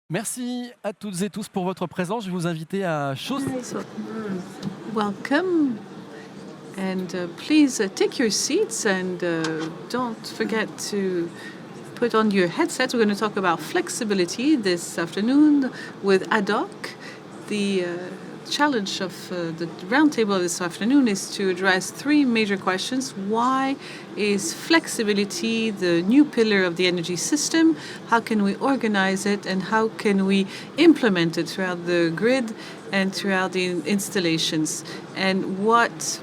Merci à toutes et tous pour votre présence. Je vais vous inviter à So, welcome, and please take your seats and don't forget to put on your headsets. We're going to talk about flexibility this afternoon with ADOC. The challenge of the roundtable this afternoon is to address three major questions. Why is flexibility the new pillar of the energy system? How can we organize it, and how can we implement it throughout the grid and throughout the installations? And what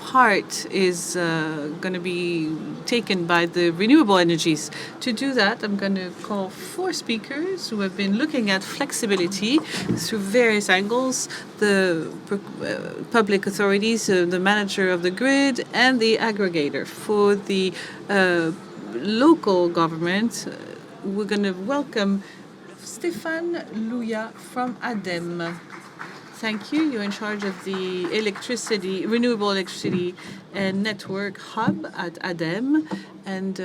part is going to be taken by the renewable energies. To do that, I'm going to call four speakers who have been looking at flexibility through various angles: the public authorities, the manager of the grid, and the aggregator. For the local government, we're going to welcome Stéphane Louya from ADEME. Thank you. You're in charge of the renewable electricity and network hub at ADEME. And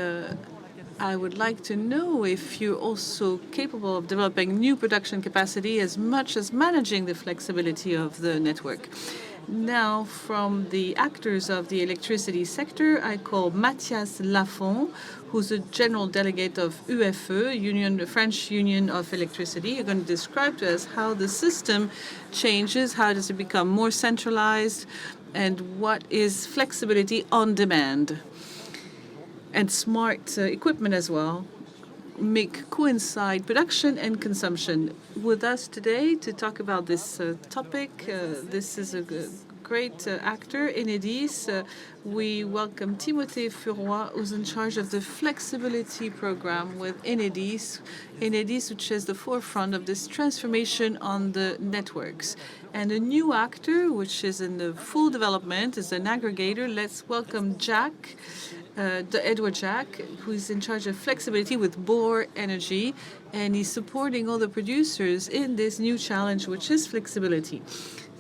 I would like to know if you're also capable of developing new production capacity as much as managing the flexibility of the network. Now, from the actors of the electricity sector, I call Mathias Lafont, who's a general delegate of UFE, the French Union of Electricity. You're going to describe to us how the system changes, how does it become more centralized, and what is flexibility on demand. And smart equipment as well make coincide production and consumption. With us today to talk about this topic, this is a great actor, Enedis. We welcome Timothée Furoy, who's in charge of the flexibility program with Enedis, which is the forefront of this transformation on the networks. And a new actor, which is in the full development, is an aggregator. Let's welcome Jack. Edward Jack, who is in charge of flexibility with Bohr Energy, and he's supporting all the producers in this new challenge, which is flexibility.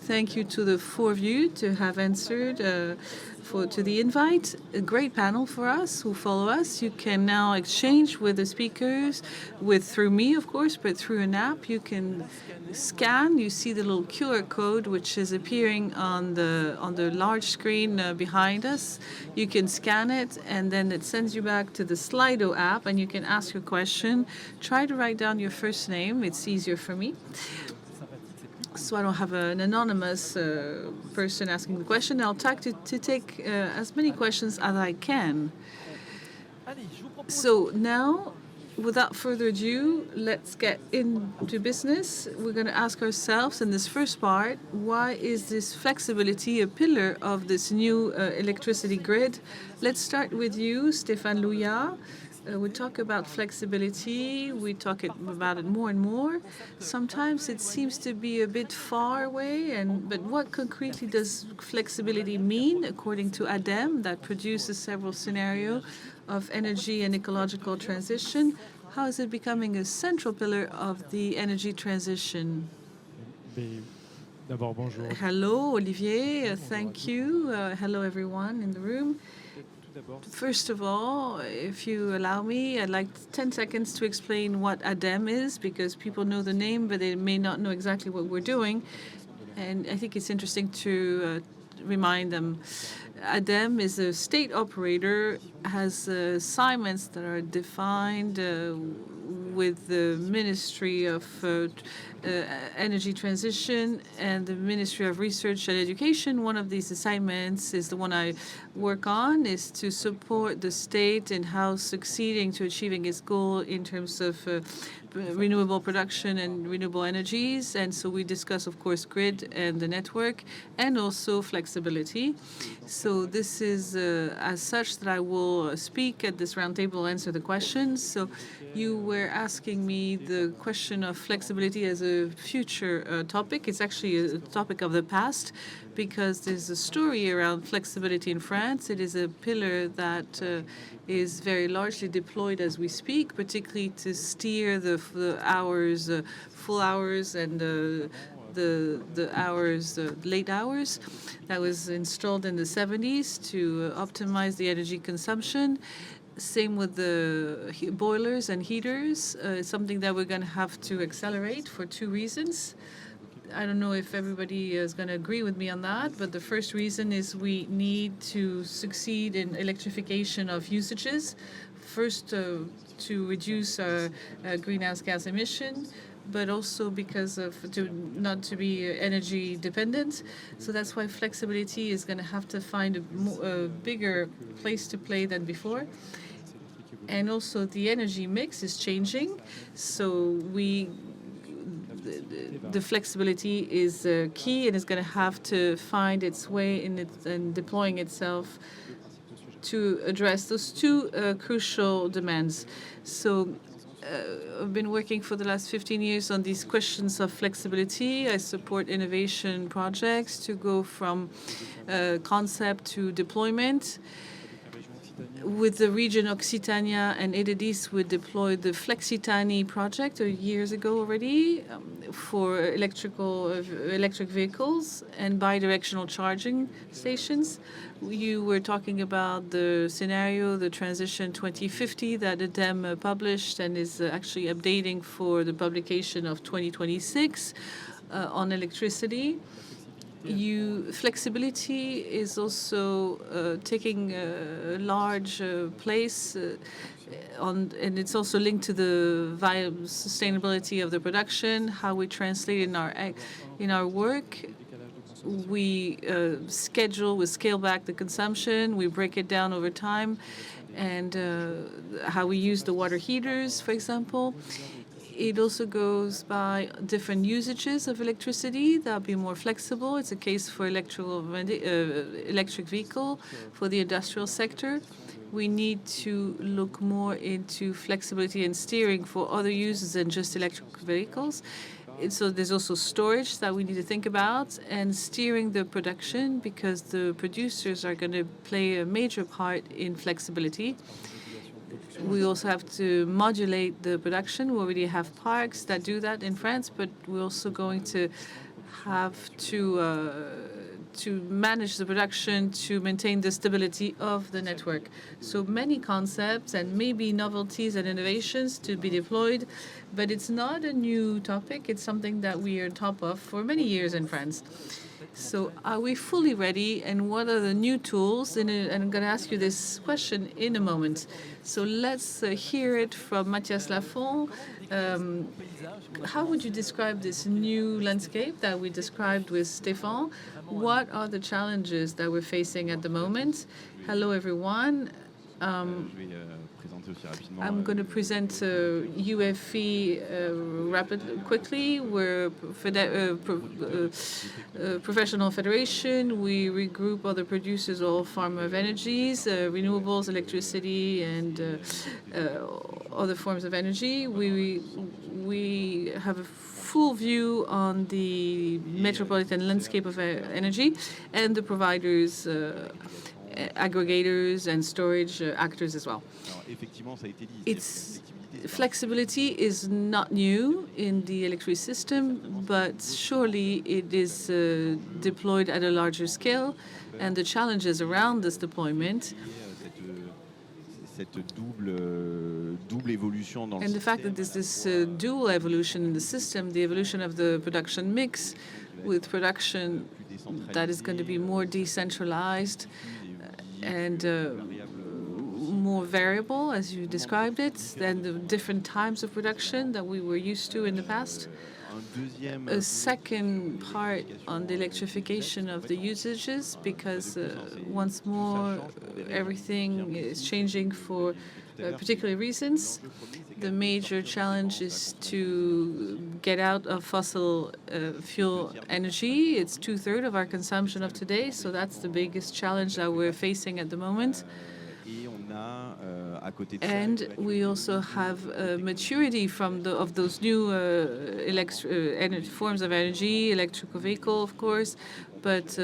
Thank you to the four of you to have answered to the invite. A great panel for us who follow us. You can now exchange with the speakers, through me, of course, but through an app. You can scan. You see the little QR code which is appearing on the large screen behind us. You can scan it, and then it sends you back to the Slido app, and you can ask your question. Try to write down your first name. It's easier for me, so I don't have an anonymous person asking the question. I'll try to take as many questions as I can. So now, without further ado, let's get into business. We're going to ask ourselves in this first part, why is this flexibility a pillar of this new electricity grid? Let's start with you, Stéphane Louya. We talk about flexibility. We talk about it more and more. Sometimes it seems to be a bit far away. But what concretely does flexibility mean, according to ADEME, that produces several scenarios of energy and ecological transition? How is it becoming a central pillar of the energy transition? Hello, Olivier. Thank you. Hello, everyone in the room. First of all, if you allow me, I'd like 10 seconds to explain what ADEME is, because people know the name, but they may not know exactly what we're doing. And I think it's interesting to remind them. ADEME is a state operator, has assignments that are defined with the Ministry of Energy Transition and the Ministry of Research and Education. One of these assignments is the one I work on, is to support the state in how succeeding to achieving its goal in terms of renewable production and renewable energies. And so we discuss, of course, grid and the network, and also flexibility. So this is as such that I will speak at this roundtable, answer the questions. So you were asking me the question of flexibility as a future topic. It's actually a topic of the past, because there's a story around flexibility in France. It is a pillar that is very largely deployed as we speak, particularly to steer the hours, full hours, and the hours, late hours. That was installed in the 70s to optimize the energy consumption. Same with the boilers and heaters. It's something that we're going to have to accelerate for two reasons. I don't know if everybody is going to agree with me on that, but the first reason is we need to succeed in electrification of usages. First, to reduce our greenhouse gas emission, but also because of not to be energy dependent. So that's why flexibility is going to have to find a bigger place to play than before. And also the energy mix is changing, so the flexibility is key and is going to have to find its way in deploying itself to address those two crucial demands. So I've been working for the last 15 years on these questions of flexibility. I support innovation projects to go from concept to deployment. With the region Occitania and Ededis, we deployed the Flexitani project years ago already for electric vehicles and bidirectional charging stations. You were talking about the scenario, the Transition 2050 that EDEM published and is actually updating for the publication of 2026 on electricity. Flexibility is also taking a large place and it's also linked to the sustainability of the production, how we translate in our work. We scale back the consumption, we break it down over time, and how we use the water heaters, for example. It also goes by different usages of electricity that will be more flexible. It's a case for electric vehicle, for the industrial sector. We need to look more into flexibility and steering for other uses than just electric vehicles. So there's also storage that we need to think about and steering the production, because the producers are going to play a major part in flexibility. We also have to modulate the production. We already have parks that do that in France, but we're also going to have to manage the production to maintain the stability of the network. So many concepts and maybe novelties and innovations to be deployed, but it's not a new topic. It's something that we are on top of for many years in France. So are we fully ready, and what are the new tools? And I'm going to ask you this question in a moment. So let's hear it from Mathias Lafont. How would you describe this new landscape that we described with Stéphane? What are the challenges that we're facing at the moment? Hello, everyone. I'm going to present UFE quickly. We're a professional federation. We regroup other producers, all forms of energies, renewables, electricity, and other forms of energy. We have a full view on the metropolitan landscape of energy and the providers, aggregators and storage actors as well. Flexibility is not new in the electricity system, but surely it is deployed at a larger scale, and the challenges around this deployment and the fact that there's this dual evolution in the system, the evolution of the production mix with production that is going to be more decentralized and more variable, as you described it, than the different types of production that we were used to in the past. A second part on the electrification of the usages, because once more everything is changing for particular reasons. The major challenge is to get out of fossil fuel energy. It's 2/3 of our consumption of today, so that's the biggest challenge that we're facing at the moment. And we also have maturity of those new forms of energy, electrical vehicle, of course, but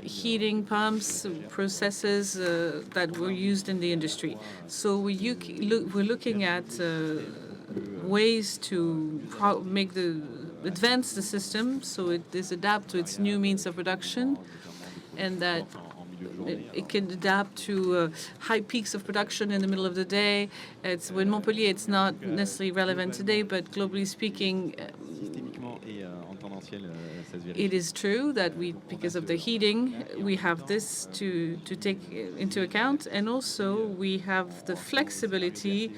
heating pumps, processes that were used in the industry. So we're looking at ways to advance the system so it is adapt to its new means of production, and that it can adapt to high peaks of production in the middle of the day. It's when Montpellier, it's not necessarily relevant today, but globally speaking, it is true that because of the heating, we have this to take into account, and also we have the flexibility.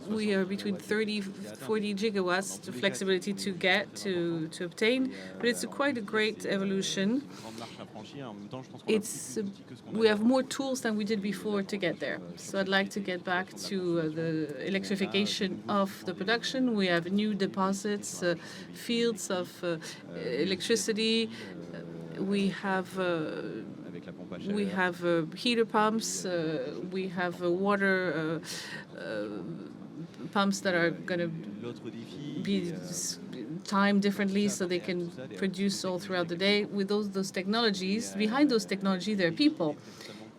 We are between 30, 40 gigawatts, the flexibility to obtain, but it's quite a great evolution. We have more tools than we did before to get there. So I'd like to get back to the electrification of the production. We have new deposits, fields of electricity. We have heater pumps. We have water pumps that are going to be timed differently so they can produce all throughout the day. With those technologies, behind those technologies, there are people.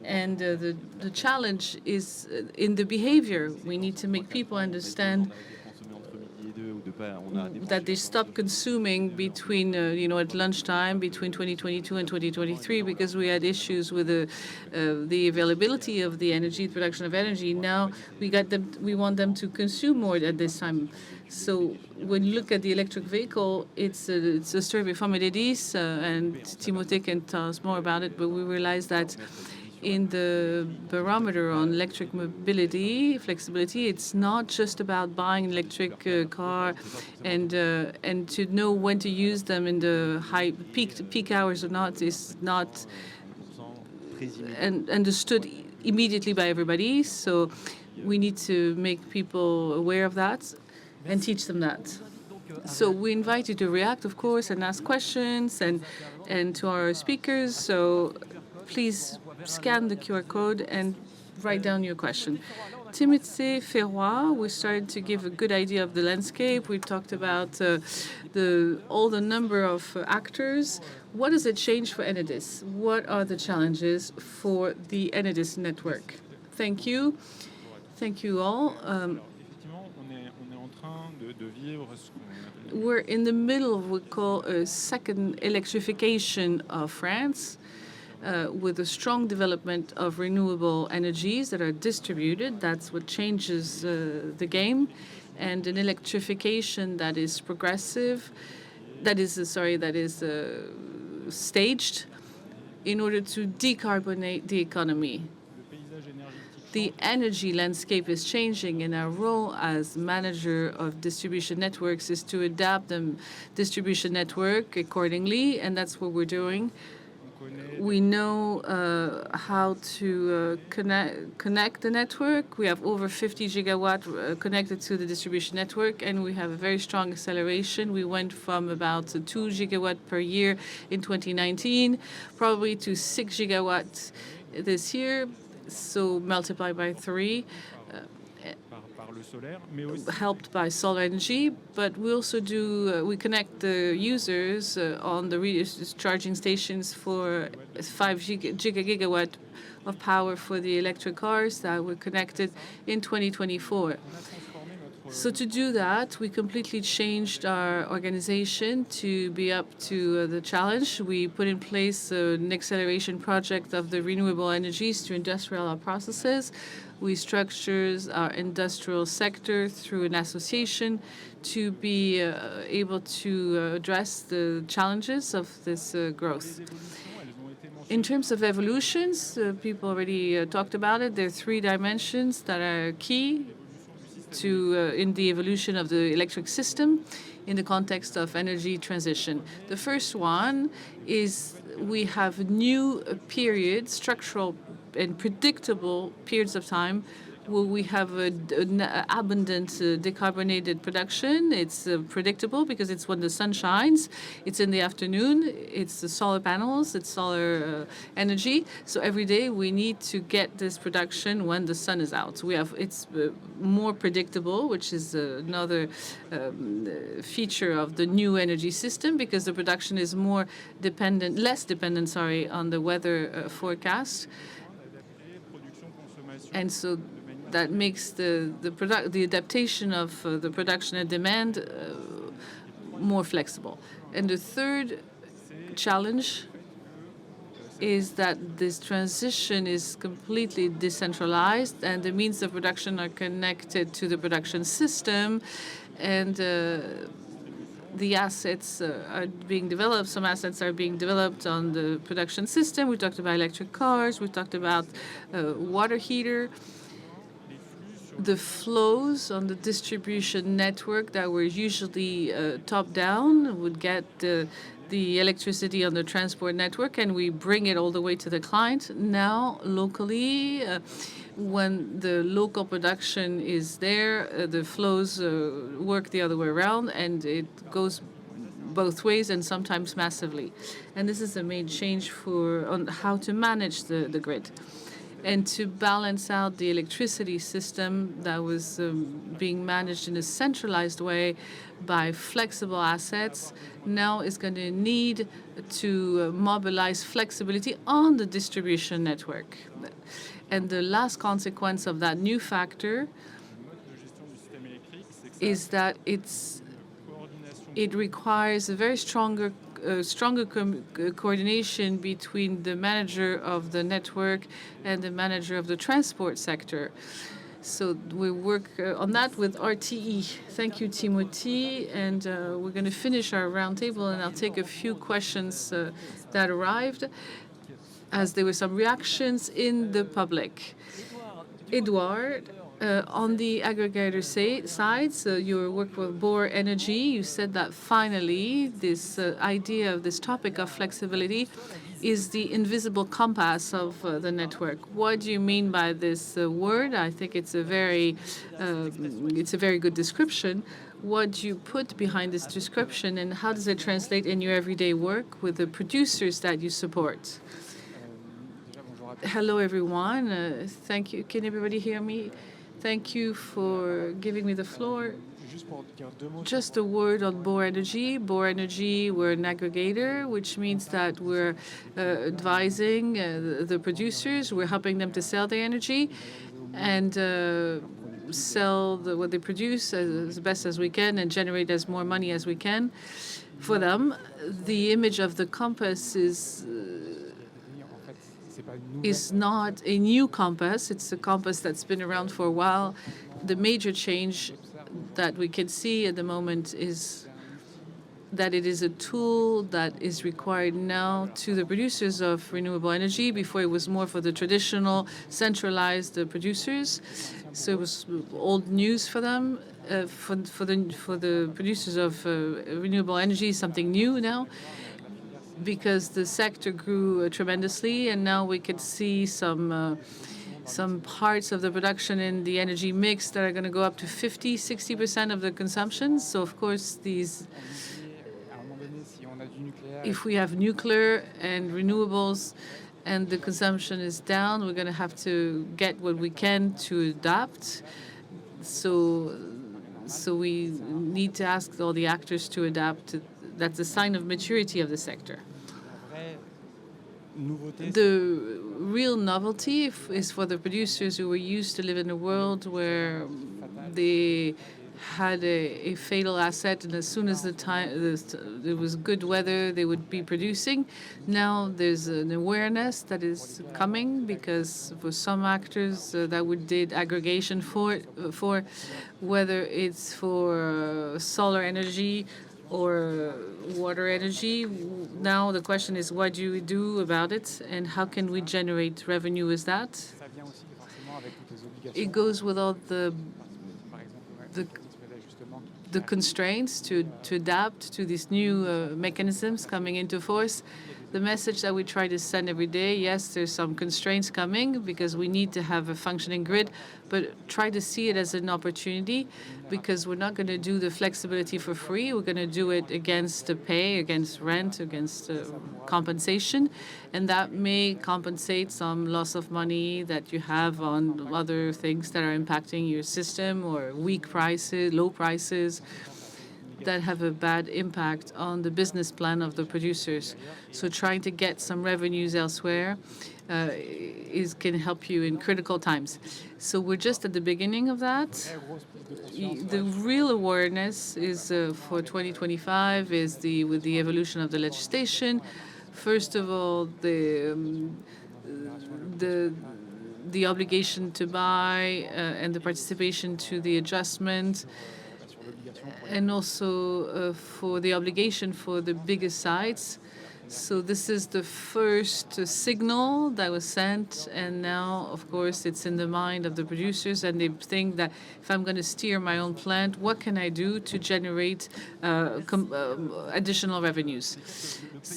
And the challenge is in the behavior. We need to make people understand that they stop consuming between, at lunchtime between 2022 and 2023 because we had issues with the availability of the energy, production of energy. Now we want them to consume more at this time. So when you look at the electric vehicle, it's a survey from Edis, and Timothée can tell us more about it, but we realized that in the barometer on electric mobility, flexibility, it's not just about buying an electric car and to know when to use them in the high peak hours or not is not understood immediately by everybody. So we need to make people aware of that and teach them that. So we invite you to react, of course, and ask questions and to our speakers. So please scan the QR code and write down your question. Timothée Ferroy, we started to give a good idea of the landscape. We talked about all the number of actors. What does it change for Enedis? What are the challenges for the Enedis network? Thank you. Thank you all. We're in the middle of what we call a second electrification of France. With a strong development of renewable energies that are distributed. That's what changes the game. And an electrification that is progressive, that is staged in order to decarbonate the economy. The energy landscape is changing, and our role as manager of distribution networks is to adapt the distribution network accordingly, and that's what we're doing. We know how to connect the network. We have over 50 gigawatt connected to the distribution network, and we have a very strong acceleration. We went from about 2 gigawatt per year in 2019, probably to 6 gigawatts this year, so multiplied by 3. Helped by solar energy, but we also we connect the users on the charging stations for 5 gigawatt of power for the electric cars that were connected in 2024. So to do that, we completely changed our organization to be up to the challenge. We put in place an acceleration project of the renewable energies to industrialize our processes. We structured our industrial sector through an association to be able to address the challenges of this growth. In terms of evolutions, people already talked about it. There are 3 dimensions that are key in the evolution of the electric system in the context of energy transition. The first one is we have new periods, structural and predictable periods of time where we have an abundant decarbonated production. It's predictable because it's when the sun shines. It's in the afternoon. It's the solar panels. It's solar energy. So every day we need to get this production when the sun is out. It's more predictable, which is another feature of the new energy system because the production is less dependent, on the weather forecast. And so that makes the adaptation of the production and demand more flexible. And the third challenge is that this transition is completely decentralized and the means of production are connected to the production system, and the assets are being developed. Some assets are being developed on the production system. We talked about electric cars. We talked about water heater. The flows on the distribution network that were usually top-down would get the electricity on the transport network, and we bring it all the way to the client. Now, locally, when the local production is there, the flows work the other way around, and it goes both ways and sometimes massively. And this is the main change on how to manage the grid. And to balance out the electricity system that was being managed in a centralized way by flexible assets, now is going to need to mobilize flexibility on the distribution network. And the last consequence of that new factor is that it requires a very stronger coordination between the manager of the network and the manager of the transport sector. So we work on that with RTE. Thank you, Timothy. And we're going to finish our roundtable, and I'll take a few questions that arrived, as there were some reactions in the public. Edouard, on the aggregator side, so your work with Bore Energy, you said that finally this idea of this topic of flexibility is the invisible compass of the network. What do you mean by this word? I think it's a very good description. What do you put behind this description, and how does it translate in your everyday work with the producers that you support? Hello, everyone. Thank you. Can everybody hear me? Thank you for giving me the floor. Just a word on Bore Energy. Bore Energy, we're an aggregator, which means that we're advising the producers. We're helping them to sell their energy and sell what they produce as best as we can and generate as more money as we can for them. The image of the compass is not a new compass. It's a compass that's been around for a while. The major change that we can see at the moment is that it is a tool that is required now to the producers of renewable energy. Before, it was more for the traditional centralized producers. So it was old news for them. For the producers of renewable energy, something new now, because the sector grew tremendously, and now we could see some parts of the production in the energy mix that are going to go up to 50-60% of the consumption. So of course, if we have nuclear and renewables and the consumption is down, we're going to have to get what we can to adapt. So we need to ask all the actors to adapt. That's a sign of maturity of the sector. The real novelty is for the producers who were used to live in a world where they had a fatal asset, and as soon as there was good weather, they would be producing. Now there's an awareness that is coming, because for some actors that we did aggregation for whether it's for solar energy or water energy. Now the question is, what do we do about it, and how can we generate revenue with that? It goes with all the constraints to adapt to these new mechanisms coming into force. The message that we try to send every day, yes, there's some constraints coming because we need to have a functioning grid, but try to see it as an opportunity, because we're not going to do the flexibility for free. We're going to do it against the pay, against rent, against compensation, and that may compensate some loss of money that you have on other things that are impacting your system, or weak prices, low prices that have a bad impact on the business plan of the producers. So trying to get some revenues elsewhere can help you in critical times. So we're just at the beginning of that. The real awareness is for 2025 is with the evolution of the legislation First of all, the obligation to buy and the participation to the adjustment, and also for the obligation for the biggest sites. So this is the first signal that was sent, and now, of course, it's in the mind of the producers, and they think that if I'm going to steer my own plant, what can I do to generate additional revenues?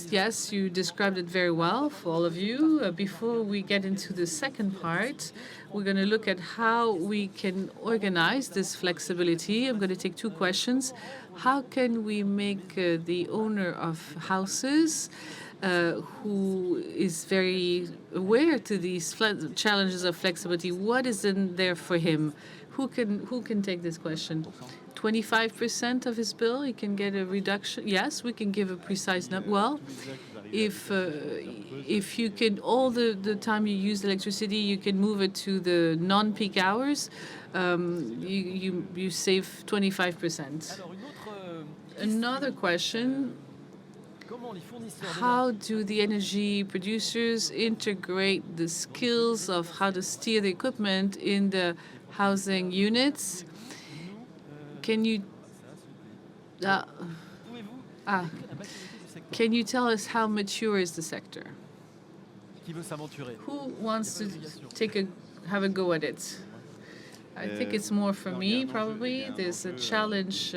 Yes, you described it very well for all of you. Before we get into the second part, we're going to look at how we can organize this flexibility. I'm going to take two questions. How can we make the owner of houses who is very aware to these challenges of flexibility, what is in there for him? Who can take this question? 25% of his bill, he can get a reduction. Yes, we can give a precise number. Well, if you can, all the time you use electricity, you can move it to the non-peak hours, you save 25%. Another question, how do the energy producers integrate the skills of how to steer the equipment in the housing units? Can you can you tell us how mature is the sector? Who wants to have a go at it? I think it's more for me, probably. There's a challenge.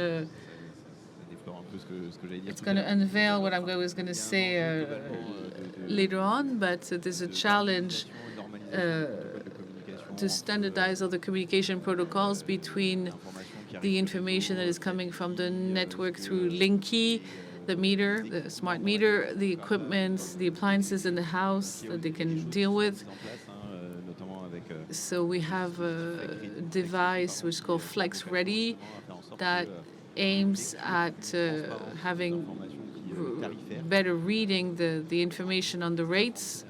It's going to unveil what I was going to say later on, but there's a challenge to standardize all the communication protocols between the information that is coming from the network through Linky, the meter, the smart meter, the equipment, the appliances in the house that they can deal with. So we have a device which is called Flex Ready that aims at having better reading the information on the rates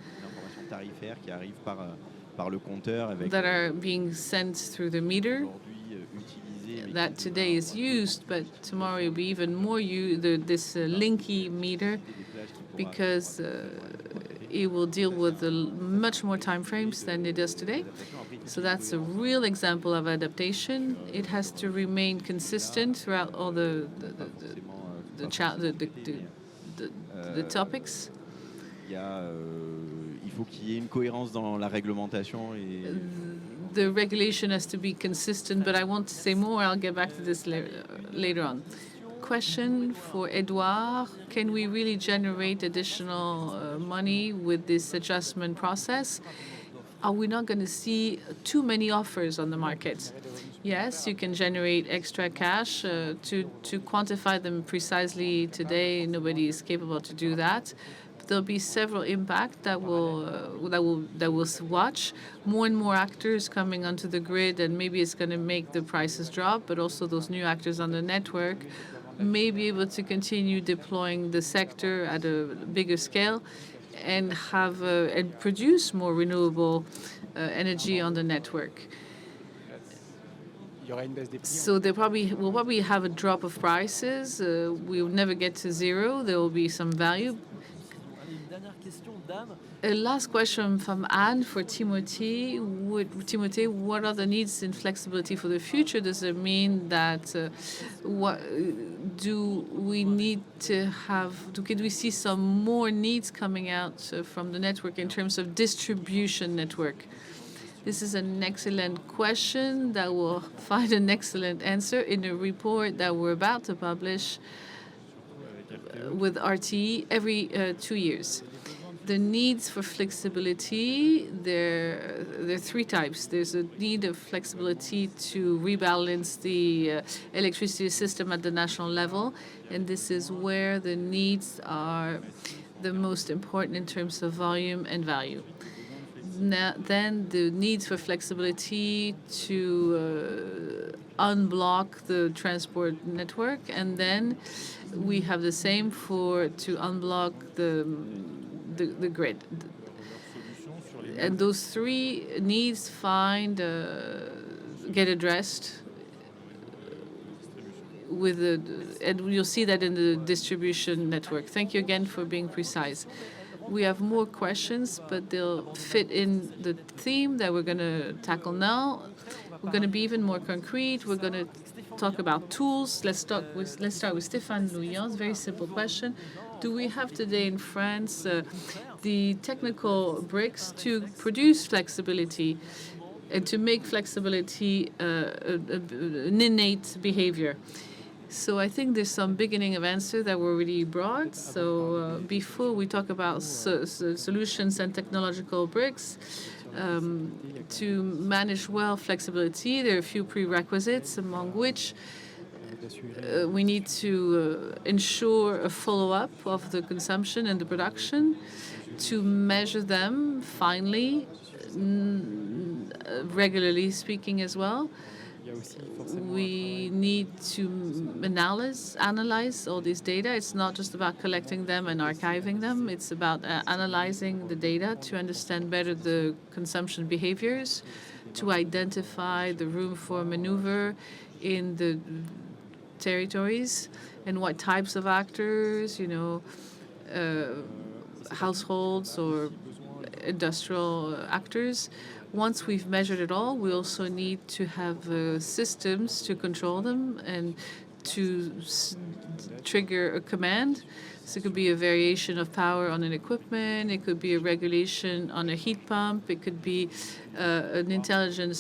that are being sent through the meter that today is used, but tomorrow will be even more this Linky meter, because it will deal with much more time frames than it does today. So that's a real example of adaptation. It has to remain consistent throughout all the topics. The regulation has to be consistent, but I want to say more. I'll get back to this later on. Question for Edouard. Can we really generate additional money with this adjustment process? Are we not going to see too many offers on the market? Yes, you can generate extra cash. To quantify them precisely today, nobody is capable to do that. There'll be several impacts that we'll watch. More and more actors coming onto the grid, and maybe it's going to make the prices drop, but also those new actors on the network may be able to continue deploying the sector at a bigger scale and have and produce more renewable energy on the network. So we'll probably have a drop of prices. We'll never get to zero. There will be some value. A last question from Anne for Timothy. Timothy, what are the needs in flexibility for the future? Does it mean that what do we need to have? Could we see some more needs coming out from the network in terms of distribution network? This is an excellent question that will find an excellent answer in a report that we're about to publish with RTE every 2 years. The needs for flexibility, there are three types. There's a need of flexibility to rebalance the electricity system at the national level, and this is where the needs are the most important in terms of volume and value. Then the needs for flexibility to unblock the transport network, and then we have the same to unblock the grid. And those three needs get addressed and you'll see that in the distribution network. Thank you again for being precise. We have more questions, but they'll fit in the theme that we're going to tackle now. We're going to be even more concrete. We're going to talk about tools. Let's start with Stéphane Louillans. Very simple question. Do we have today in France the technical bricks to produce flexibility and to make flexibility an innate behavior? So I think there's some beginning of answer that were already brought. So before we talk about solutions and technological bricks, to manage well flexibility, there are a few prerequisites, among which we need to ensure a follow-up of the consumption and the production, to measure them finely, regularly speaking as well. We need to analyze all these data. It's not just about collecting them and archiving them. It's about analyzing the data to understand better the consumption behaviors, to identify the room for maneuver in the territories and what types of actors, households or industrial actors. Once we've measured it all, we also need to have systems to control them and to trigger a command. So it could be a variation of power on an equipment. It could be a regulation on a heat pump. It could be an intelligent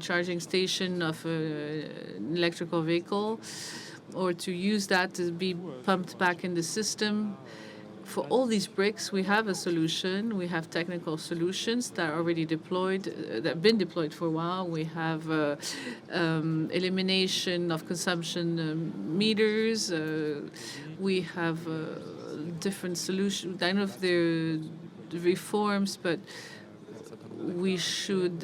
charging station of an electrical vehicle, or to use that to be pumped back in the system. For all these bricks, we have a solution. We have technical solutions that are already deployed, that have been deployed for a while. We have elimination of consumption meters. We have different solutions. I don't know if they're reforms, but we should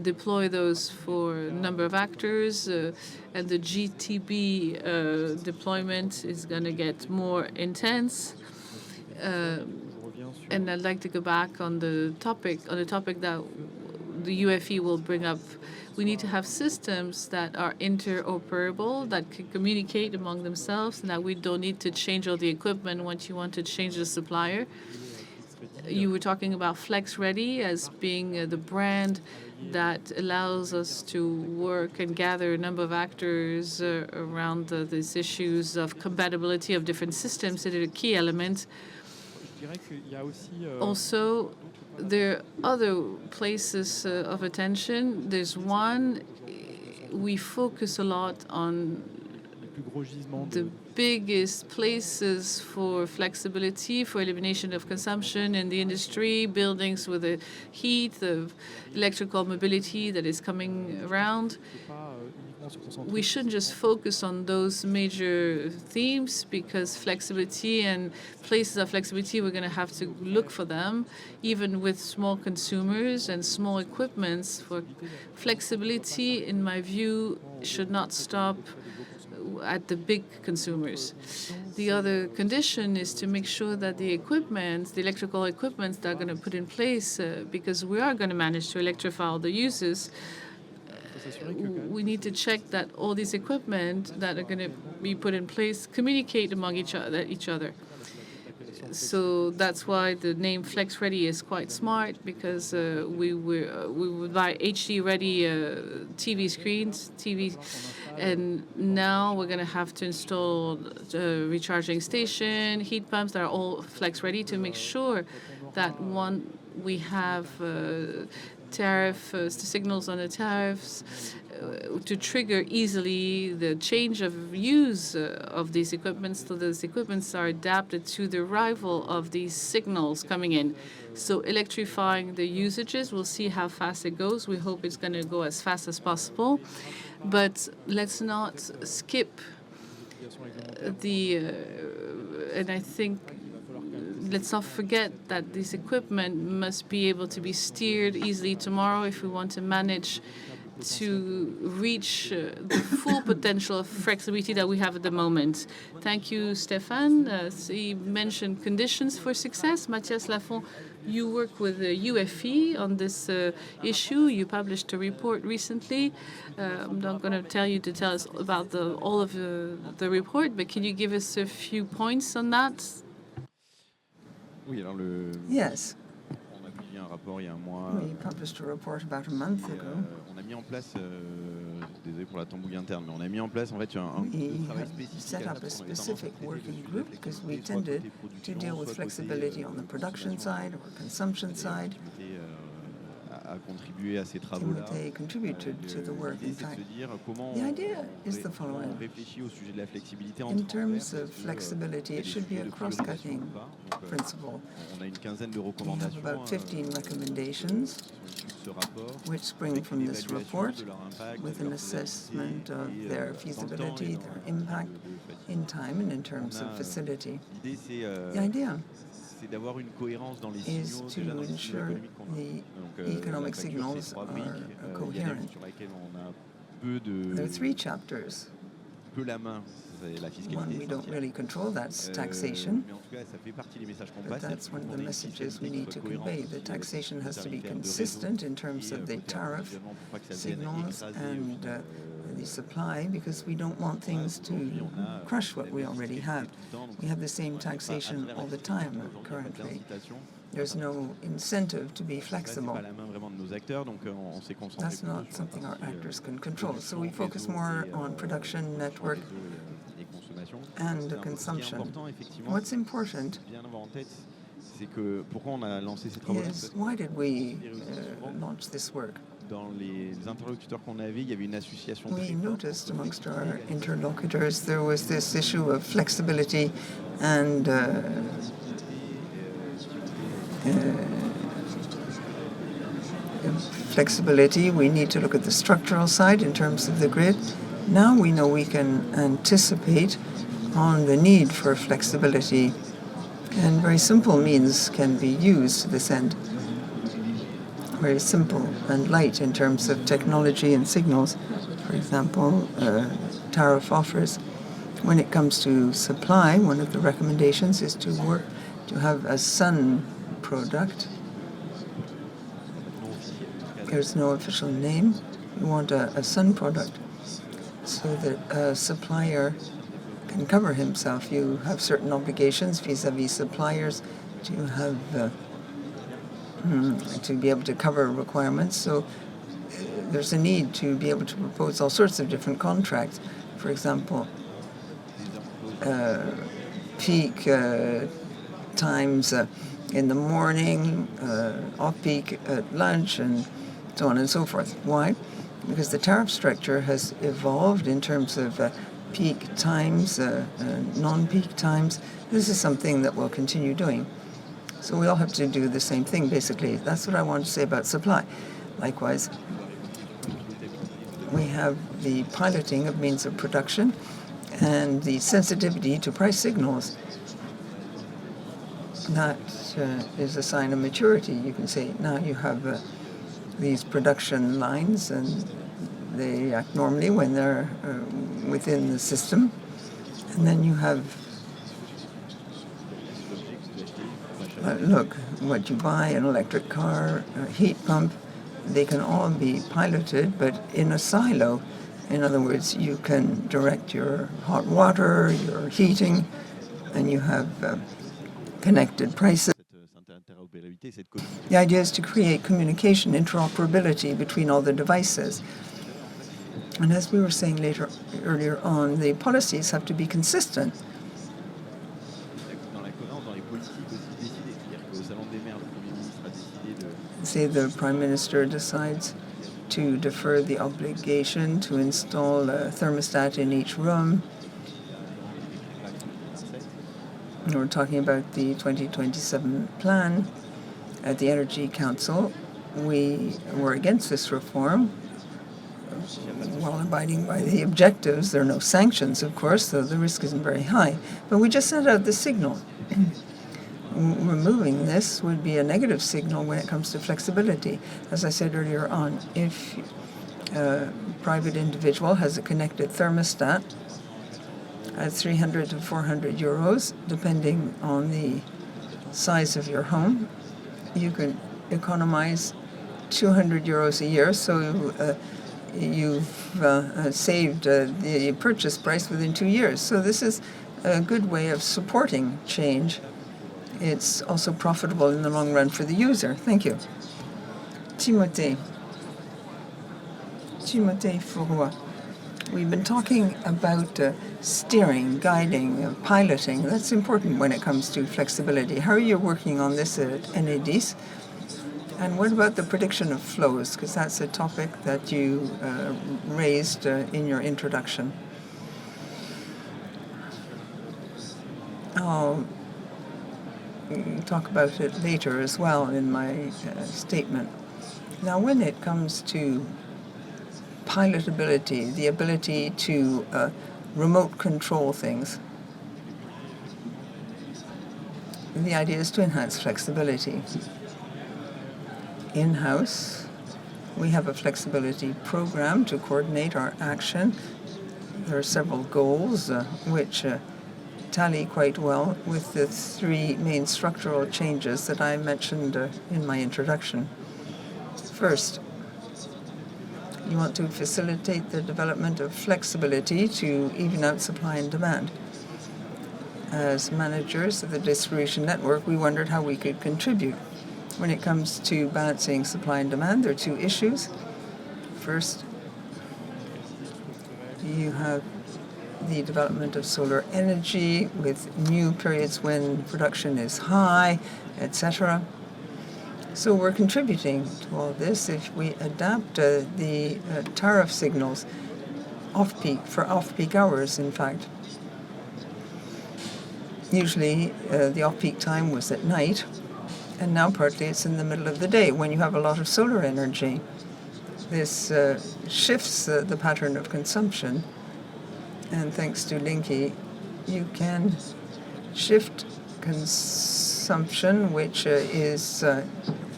deploy those for a number of actors. And the GTB deployment is going to get more intense. And I'd like to go back on the topic that the UFE will bring up. We need to have systems that are interoperable, that can communicate among themselves, and that we don't need to change all the equipment once you want to change the supplier. You were talking about Flex Ready as being the brand that allows us to work and gather a number of actors around these issues of compatibility of different systems. It is a key element. Also, there are other places of attention. There's one, we focus a lot on the biggest places for flexibility, for elimination of consumption in the industry, buildings with the heat, the electrical mobility that is coming around. We shouldn't just focus on those major themes, because flexibility and places of flexibility, we're going to have to look for them, even with small consumers and small equipments. For flexibility, in my view, should not stop at the big consumers. The other condition is to make sure that the equipment, the electrical equipment that are going to put in place, because we are going to manage to electrify all the uses, we need to check that all these equipment that are going to be put in place communicate among each other. So that's why the name Flex Ready is quite smart, because we would buy HD ready TV screens, and now we're going to have to install recharging station, heat pumps that are all Flex Ready, to make sure that we have tariff signals on the tariffs to trigger easily the change of use of these equipments, so those equipments are adapted to the arrival of these signals coming in. So electrifying the usages, we'll see how fast it goes. We hope it's going to go as fast as possible. But let's not skip and I think let's not forget that this equipment must be able to be steered easily tomorrow if we want to manage to reach the full potential of flexibility that we have at the moment. Thank you, Stéphane. He mentioned conditions for success. Mathias Lafont, you work with the UFE on this issue. You published a report recently. I'm not going to tell you to tell us about all of the report, but can you give us a few points on that? Oui, alors Yes, on a publié un rapport il y a un mois. we published a report about a month ago. On a mis en place, désolé pour la tambouille interne, mais on a mis en place en fait un groupe de We travail have spécifique set à ça, up a parce qu'on avait tendance à specific traiter le working sujet de la group because we flexibilité, soit tended côté to production, deal with soit flexibility côté on the production consommation. side or consumption D'ailleurs, side. Timothée a contribué à ces travaux-là. Timothy contributed to the work, L'idée, in c'est de fact. se dire comment The idea is the comment following. on réfléchit au sujet de la flexibilité en In transverse. terms of Est-ce que, flexibility, il y a it des should be sujets a de priorisation cross-cutting ou pas. Donc, principle. on a une quinzaine de We have recommandations about 15 recommendations qui sont issues de ce rapport, which spring avec from une this évaluation report de leur impact, with de an leur assessment faisabilité of et, their dans le temps feasibility, et their dans impact de fatigue. in time and in terms On of a, facility. L'idée, The idea c'est d'avoir une cohérence dans les is signaux, to déjà dans les signaux ensure économiques qu'on a. the Donc, economic la facture, c'est signals 3 briques. are Il y a la coherent. ligne sur laquelle on a peu There are 3 chapters. la main, c'est la One, fiscalité we don't essentielle. really control, that's taxation. Mais en tout cas, ça fait partie des messages qu'on But passe. that's one of the messages we need to cohérent convey. The taxation has to be consistent in terms of the tariff signals and the supply, because we don't want things to crush what we already have. We have the same taxation all the time currently. There's no incentive to be flexible. That's not something our actors can control. So we focus more on production, network, and the consumption. What's important c'est que pourquoi on a lancé ces travaux-là. is why did we launch this work? Dans les interlocuteurs qu'on avait, il y avait une association We très forte noticed amongst our interlocutors there was this issue of flexibility and flexibility. We need to look at the structural side in terms of the grid. Now we know we can anticipate on the need for flexibility, and very simple means can be used to this end. Very simple and light in terms of technology and signals. For example, tariff offers. When it comes to supply, one of the recommendations is to have a sun product. There's no official name. We want a sun product so that a supplier can cover himself. You have certain obligations vis-a-vis suppliers to have to be able to cover requirements. So there's a need to be able to propose all sorts of different contracts. For example, peak times in the morning, off-peak at lunch, and so on and so forth. Why? Because the tariff structure has evolved in terms of peak times, non-peak times. This is something that we'll continue doing. So we all have to do the same thing, basically. That's what I want to say about supply. Likewise, we have the piloting of means of production and the sensitivity to price signals. That is a sign of maturity, you can say. Now you have these production lines, and they act normally when they're within the system. And then you have, look, what you buy, an electric car, a heat pump, they can all be piloted, but in a silo. In other words, you can direct your hot water, your heating, and you have connected prices. The idea is to create communication, interoperability between all the devices. And as we were saying earlier on, the policies have to be consistent. Say the Prime Minister decides to defer the obligation to install a thermostat in each room. We're talking about the 2027 plan. At the Energy Council, we were against this reform while abiding by the objectives. There are no sanctions, of course, so the risk isn't very high. But we just sent out the signal. Removing this would be a negative signal when it comes to flexibility. As I said earlier on, if a private individual has a connected thermostat at 300 to 400 euros, depending on the size of your home, you can economize 200 euros a year, so you've saved the purchase price within 2 years. So this is a good way of supporting change. it's also profitable in the long run for the user. Thank you. Timothée Fourroy. We've been talking about steering, guiding, piloting. That's important when it comes to flexibility. How are you working on this at Enedis? And what about the prediction of flows? Because that's a topic that you raised in your introduction. I'll talk about it later as well in my statement. Now, when it comes to pilotability, the ability to remote control things, the idea is to enhance flexibility. In-house, we have a flexibility program to coordinate our action. There are several goals which tally quite well with the three main structural changes that I mentioned in my introduction. First, you want to facilitate the development of flexibility to even out supply and demand. As managers of the distribution network, we wondered how we could contribute. When it comes to balancing supply and demand, there are two issues. First, you have the development of solar energy with new periods when production is high, etc. So we're contributing to all this if we adapt the tariff signals for off-peak hours, in fact. Usually the off-peak time was at night, and now partly it's in the middle of the day when you have a lot of solar energy. This shifts the pattern of consumption, and thanks to Linky, you can shift consumption which is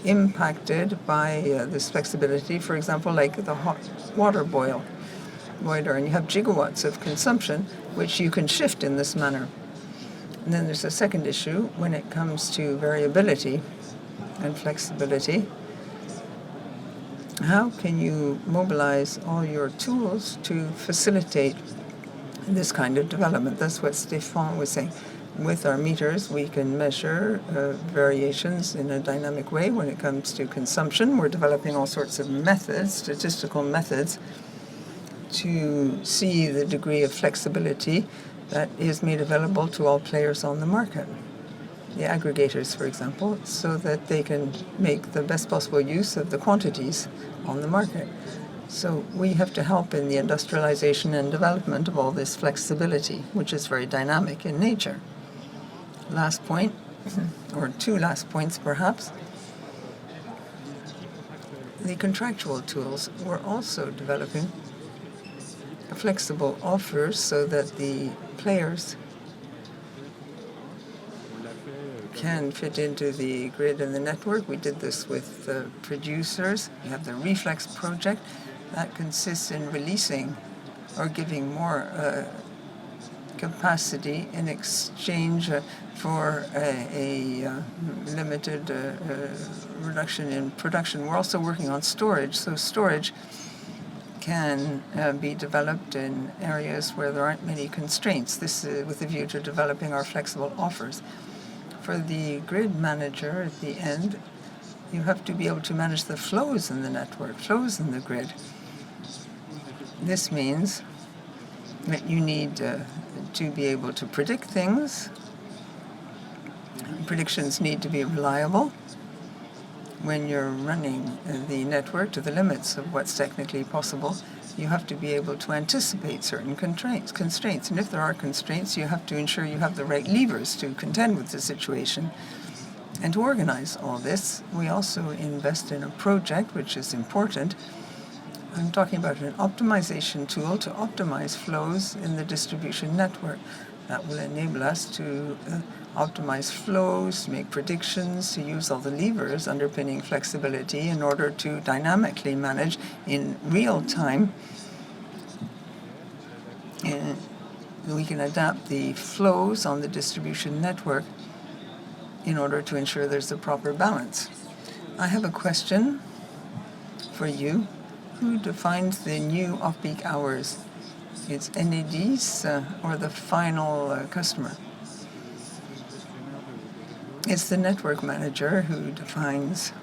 impacted by this flexibility. For example, like the hot water boiler, and you have gigawatts of consumption which you can shift in this manner. And then there's a second issue when it comes to variability and flexibility. How can you mobilize all your tools to facilitate this kind of development? That's what Stéphane was saying. With our meters, we can measure variations in a dynamic way when it comes to consumption. We're developing all sorts of methods, statistical methods, to see the degree of flexibility that is made available to all players on the market, the aggregators, for example, so that they can make the best possible use of the quantities on the market. So we have to help in the industrialization and development of all this flexibility, which is very dynamic in nature. Last point, or two last points perhaps. The contractual tools, we're also developing flexible offers so that the players can fit into the grid and the network. We did this with the producers. We have the Reflex project that consists in releasing or giving more capacity in exchange for a limited reduction in production. We're also working on storage. So storage can be developed in areas where there aren't many constraints. This is with a view to developing our flexible offers. For the grid manager at the end, you have to be able to manage the flows in the network, flows in the grid. This means that you need to be able to predict things. Predictions need to be reliable. When you're running the network to the limits of what's technically possible, you have to be able to anticipate certain constraints. And if there are constraints, you have to ensure you have the right levers to contend with the situation. And to organize all this, we also invest in a project which is important. I'm talking about an optimization tool to optimize flows in the distribution network. That will enable us to optimize flows, make predictions, to use all the levers underpinning flexibility in order to dynamically manage in real time. And we can adapt the flows on the distribution network in order to ensure there's a proper balance. I have a question for you. Who defines the new off-peak hours? It's Enedis or the final customer? It's the network manager who defines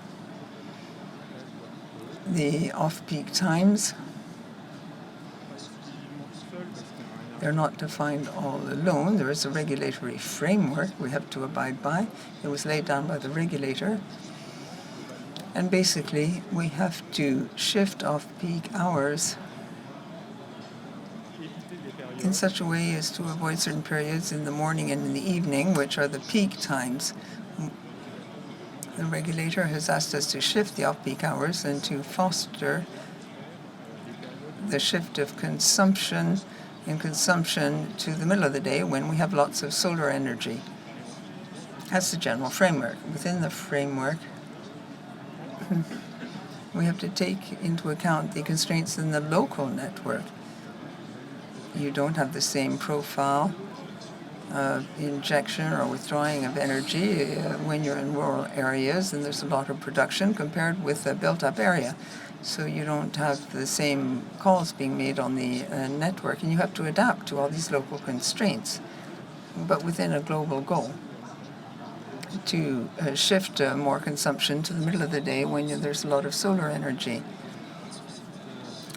the off-peak times. They're not defined all alone. There is a regulatory framework we have to abide by. It was laid down by the regulator. And basically, we have to shift off-peak hours in such a way as to avoid certain periods in the morning and in the evening, which are the peak times. The regulator has asked us to shift the off-peak hours and to foster the shift of consumption to the middle of the day when we have lots of solar energy. That's the general framework. Within the framework, we have to take into account the constraints in the local network. You don't have the same profile of injection or withdrawing of energy when you're in rural areas and there's a lot of production compared with a built-up area. So you don't have the same calls being made on the network, and you have to adapt to all these local constraints, but within a global goal to shift more consumption to the middle of the day when there's a lot of solar energy.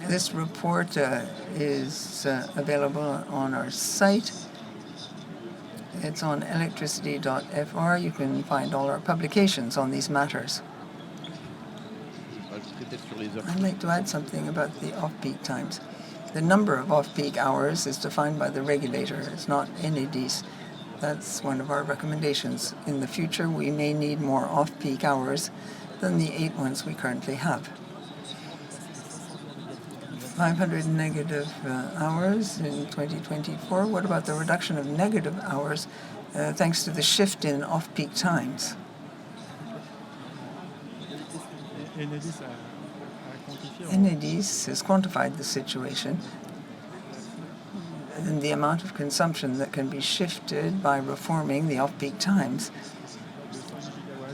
This report is available on our site. It's on electricity.fr. You can find all our publications on these matters. I'd like to add something about the off-peak times. The number of off-peak hours is defined by the regulator. It's not EnerGaïa. That's one of our recommendations. In the future, we may need more off-peak hours than the 8 ones we currently have. 500 negative hours in 2024. What about the reduction of negative hours thanks to the shift in off-peak times? EnerGaïa has quantified the situation and the amount of consumption that can be shifted by reforming the off-peak times.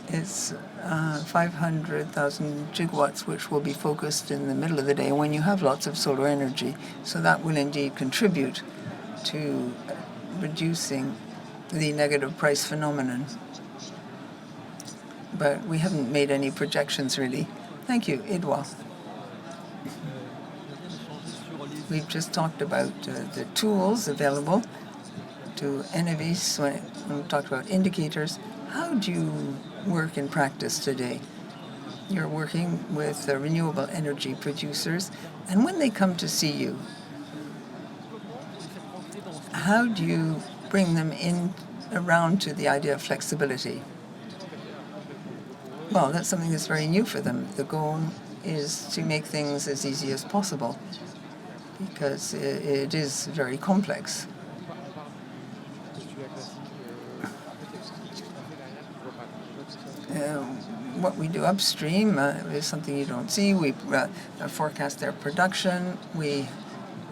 It's 500,000 gigawatts, which will be focused in the middle of the day when you have lots of solar energy. So that will indeed contribute to reducing the negative price phenomenon. But we haven't made any projections, really. Thank you, Edouard. We've just talked about the tools available to EnerGaïa when we talked about indicators. How do you work in practice today? You're working with renewable energy producers, and when they come to see you, how do you bring them in around to the idea of flexibility? Well, that's something that's very new for them. The goal is to make things as easy as possible because it is very complex. What we do upstream is something you don't see. We forecast their production. We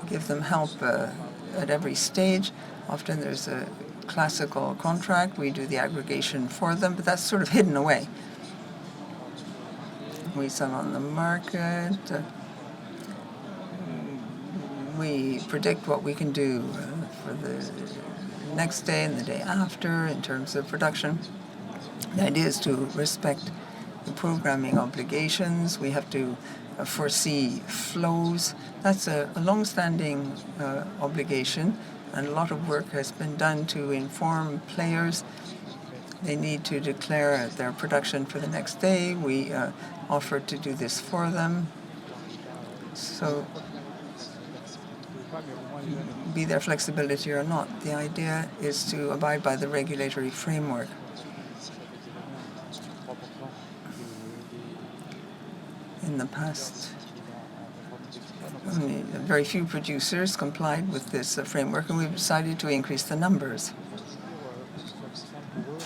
give them help at every stage. Often there's a classical contract. We do the aggregation for them, but that's sort of hidden away. We sell on the market. We predict what we can do for the next day and the day after in terms of production. The idea is to respect the programming obligations. We have to foresee flows. That's a long-standing obligation, and a lot of work has been done to inform players. They need to declare their production for the next day. We offer to do this for them. So, be there flexibility or not, the idea is to abide by the regulatory framework. In the past, very few producers complied with this framework, and we've decided to increase the numbers.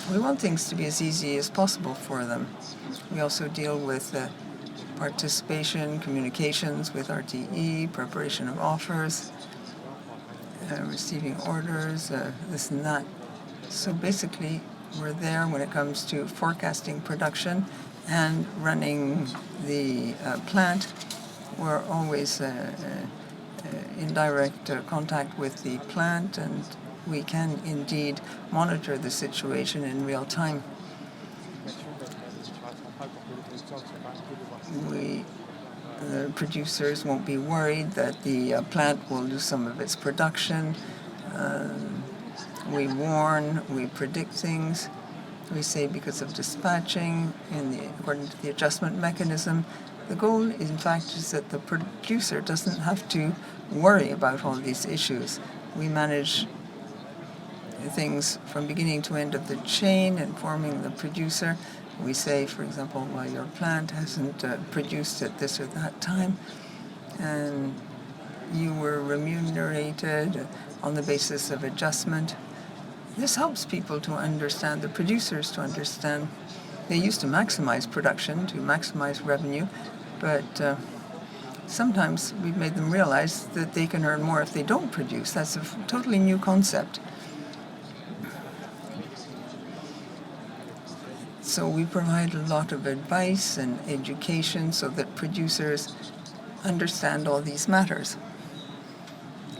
We want things to be as easy as possible for them. We also deal with participation, communications with RTE, preparation of offers, receiving orders, this and that. So basically, we're there when it comes to forecasting production and running the plant. We're always in direct contact with the plant, and we can indeed monitor the situation in real time. The producers won't be worried that the plant will lose some of its production. We warn, we predict things. We say because of dispatching, according to the adjustment mechanism, the goal, in fact, is that the producer doesn't have to worry about all these issues. We manage things from beginning to end of the chain, informing the producer. We say, for example, well, your plant hasn't produced at this or that time, and you were remunerated on the basis of adjustment. This helps people to understand, the producers to understand. They used to maximize production, to maximize revenue, but sometimes we've made them realize that they can earn more if they don't produce. That's a totally new concept. So we provide a lot of advice and education so that producers understand all these matters.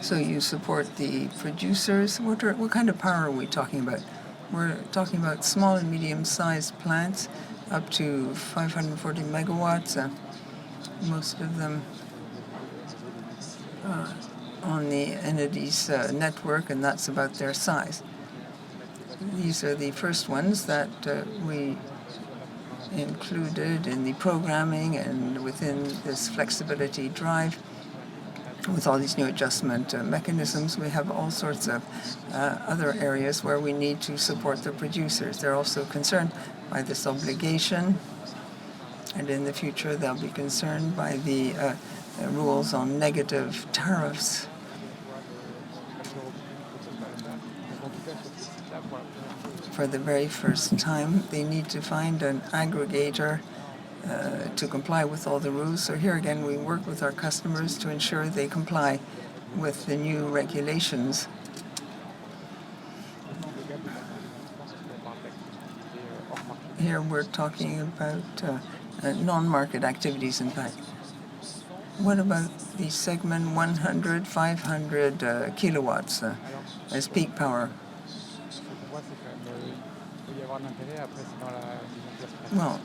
So you support the producers. What kind of power are we talking about? We're talking about small and medium-sized plants up to 540 megawatts, most of them on the entities network, and that's about their size. These are the first ones that we included in the programming and within this flexibility drive. With all these new adjustment mechanisms, we have all sorts of other areas where we need to support the producers. They're also concerned by this obligation, and in the future they'll be concerned by the rules on negative tariffs. For the very first time, they need to find an aggregator to comply with all the rules. So here again, we work with our customers to ensure they comply with the new regulations. Here we're talking about non-market activities, in fact. What about the segment 100, 500 kilowatts as peak power? Well,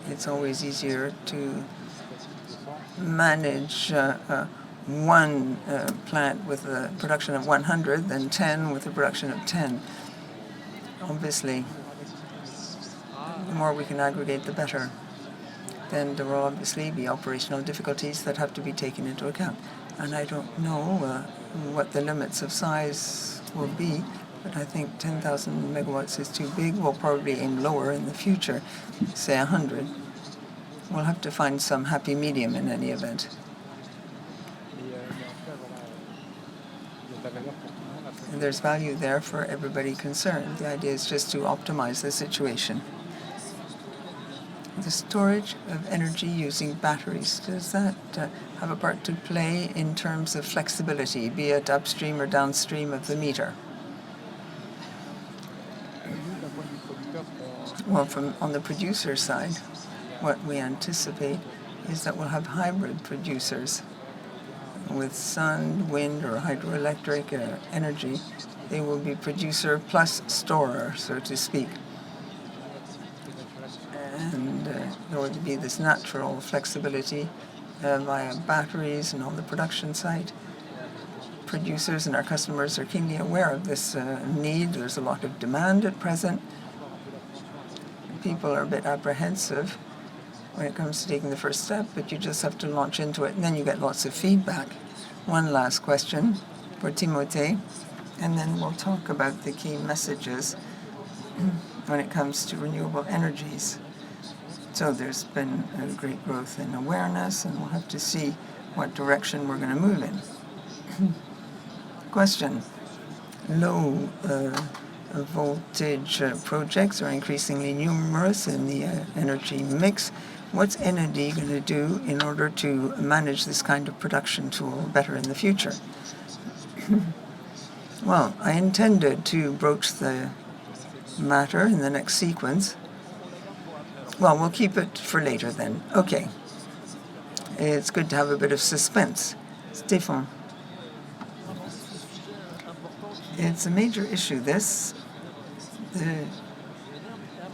it's always easier to manage one plant with a production of 100 than 10 with a production of 10. Obviously, the more we can aggregate, the better. Then there will obviously be operational difficulties that have to be taken into account. And I don't know what the limits of size will be, but I think 10,000 megawatts is too big. We'll probably aim lower in the future, say 100. We'll have to find some happy medium in any event. And there's value there for everybody concerned. The idea is just to optimize the situation. The storage of energy using batteries, does that have a part to play in terms of flexibility, be it upstream or downstream of the meter? Well, on the producer side, what we anticipate is that we'll have hybrid producers with sun, wind, or hydroelectric energy. They will be producer plus storer, so to speak. And there will be this natural flexibility via batteries and on the production side. Producers and our customers are keenly aware of this need. There's a lot of demand at present. People are a bit apprehensive when it comes to taking the first step, but you just have to launch into it, and then you get lots of feedback. One last question for Timothée, and then we'll talk about the key messages when it comes to renewable energies. So there's been a great growth in awareness, and we'll have to see what direction we're going to move in. Question. Low voltage projects are increasingly numerous in the energy mix. What's NED going to do in order to manage this kind of production tool better in the future? Well, I intended to broach the matter in the next sequence. Well, we'll keep it for later then. Okay. It's good to have a bit of suspense. Stéphane. It's a major issue, this. The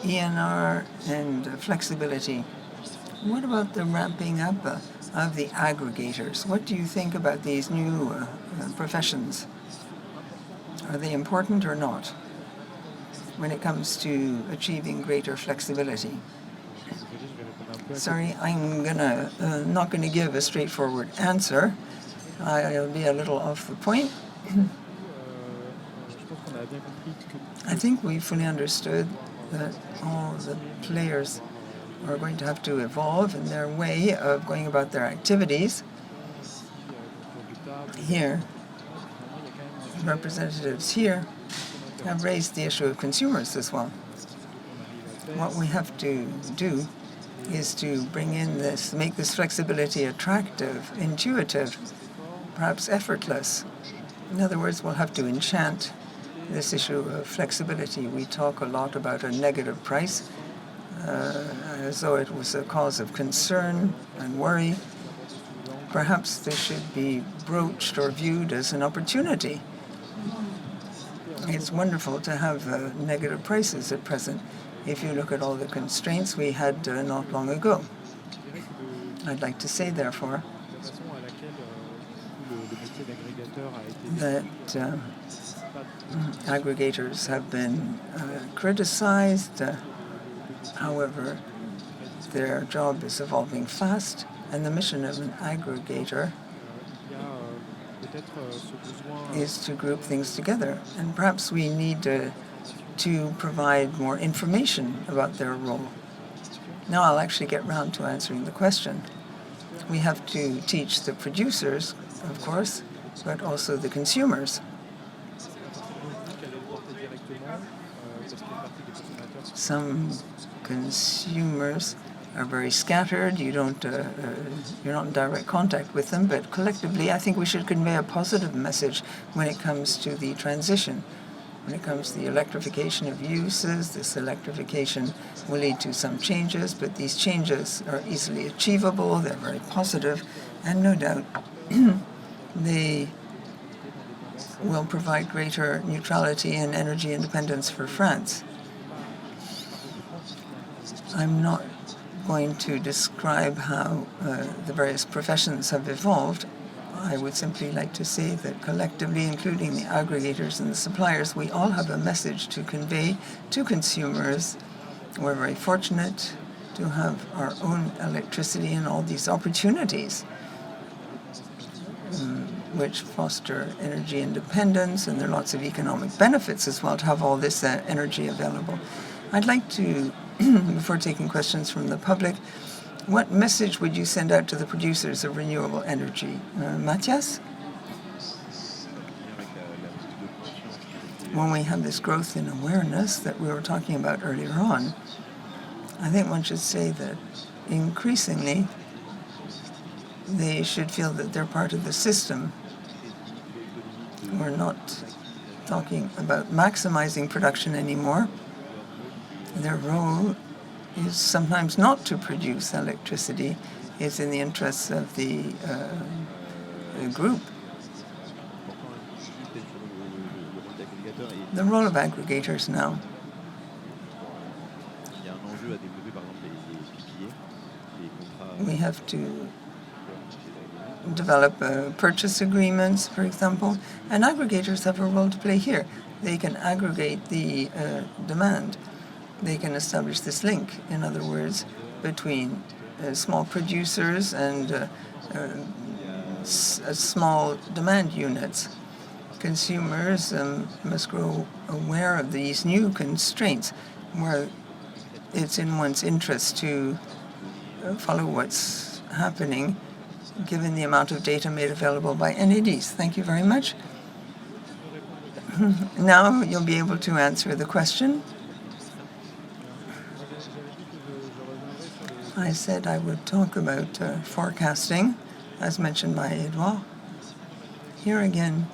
ENR and flexibility. What about the ramping up of the aggregators? What do you think about these new professions? Are they important or not when it comes to achieving greater flexibility? Sorry, I'm not gonna give a straightforward answer. I'll be a little off the point. I think we fully understood that all the players are going to have to evolve in their way of going about their activities. Here, representatives here have raised the issue of consumers as well. What we have to do is to bring in this, make this flexibility attractive, intuitive, perhaps effortless. In other words, we'll have to enchant this issue of flexibility. We talk a lot about a negative price, as though it was a cause of concern and worry. Perhaps this should be broached or viewed as an opportunity. It's wonderful to have negative prices at present if you look at all the constraints we had not long ago. I'd like to say, therefore, that aggregators have been criticized. However, their job is evolving fast, and the mission of an aggregator is to group things together. And perhaps we need to provide more information about their role. Now I'll actually get round to answering the question. We have to teach the producers, of course, but also the consumers. Some consumers are very scattered. You're not in direct contact with them, but collectively, I think we should convey a positive message when it comes to the transition. When it comes to the electrification of uses, this electrification will lead to some changes, but these changes are easily achievable. They're very positive, and no doubt they will provide greater neutrality and energy independence for France. I'm not going to describe how the various professions have evolved. I would simply like to say that collectively, including the aggregators and the suppliers, we all have a message to convey to consumers. We're very fortunate to have our own electricity and all these opportunities which foster energy independence, and there are lots of economic benefits as well to have all this energy available. I'd like to, before taking questions from the public, what message would you send out to the producers of renewable energy? Matthias? When we have this growth in awareness that we were talking about earlier on, I think one should say that increasingly they should feel that they're part of the system. We're not talking about maximizing production anymore. Their role is sometimes not to produce electricity. It's in the interests of the group. The role of aggregators now. We have to develop purchase agreements, for example, and aggregators have a role to play here. They can aggregate the demand. They can establish this link, in other words, between small producers and small demand units. Consumers must grow aware of these new constraints, where it's in one's interest to follow what's happening, given the amount of data made available by NADs. Thank you very much. Now you'll be able to answer the question. I said I would talk about forecasting, as mentioned by Edouard. Here again,